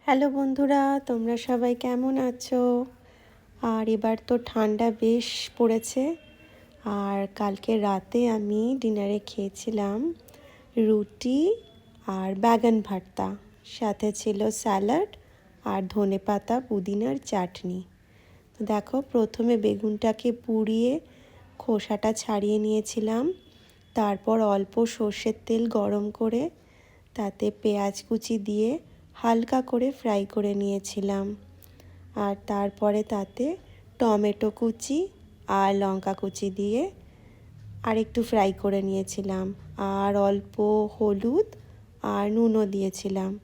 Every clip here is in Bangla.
হ্যালো বন্ধুরা, তোমরা সবাই কেমন আছো? আর এবার তো ঠান্ডা বেশ পড়েছে। আর কালকে রাতে আমি ডিনারে খেয়েছিলাম রুটি আর ব্যাগন ভর্তা, সাথে ছিল স্যালাড আর ধনেপাতা পুদিনার চাটনি। তো দেখো, প্রথমে বেগুনটাকে পুড়িয়ে খোসাটা ছাড়িয়ে নিয়েছিলাম। তারপর অল্প সর্ষের তেল গরম করে তাতে পেঁয়াজ কুচি দিয়ে হালকা করে ফ্রাই করে নিয়েছিলাম। আর তারপরে তাতে টমেটো কুচি আর লঙ্কা কুচি দিয়ে আরেকটু ফ্রাই করে নিয়েছিলাম। আর অল্প হলুদ আর নুনও দিয়েছিলাম।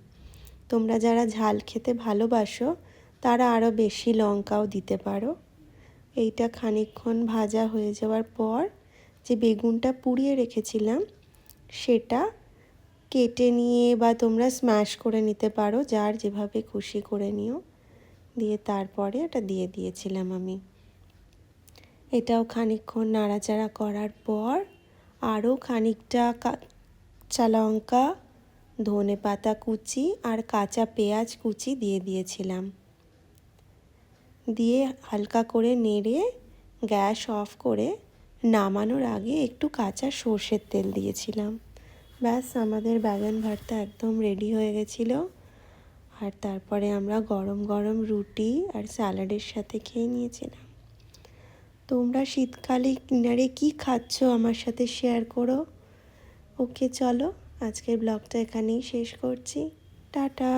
তোমরা যারা ঝাল খেতে ভালোবাসো তারা আরও বেশি লঙ্কাও দিতে পারো। এইটা খানিকক্ষণ ভাজা হয়ে যাওয়ার পর যে বেগুনটা পুড়িয়ে রেখেছিলাম সেটা কেটে নিয়ে বা তোমরা স্ম্যাশ করে নিতে পারো, যার যেভাবে খুশি করে নিও। দিয়ে তারপরে এটা দিয়ে দিয়েছিলাম আমি। এটাও খানিকক্ষণ নাড়াচাড়া করার পর আরও খানিকটা কাঁচা লঙ্কা, ধনেপাতা কুচি আর কাঁচা পেঁয়াজ কুচি দিয়ে দিয়েছিলাম। দিয়ে হালকা করে নেড়ে গ্যাস অফ করে নামানোর আগে একটু কাঁচা সর্ষের তেল দিয়েছিলাম। ব্যাস, আমাদের ব্যাগন ভর্তা একদম রেডি হয়ে গেছিলো। আর তারপরে আমরা গরম গরম রুটি আর স্যালাডের সাথে খেয়ে নিয়েছিলাম। তোমরা শীতকালে ডিনারে কী খাচ্ছ আমার সাথে শেয়ার করো। ওকে, চলো আজকের ব্লগটা এখানেই শেষ করছি। টাটা।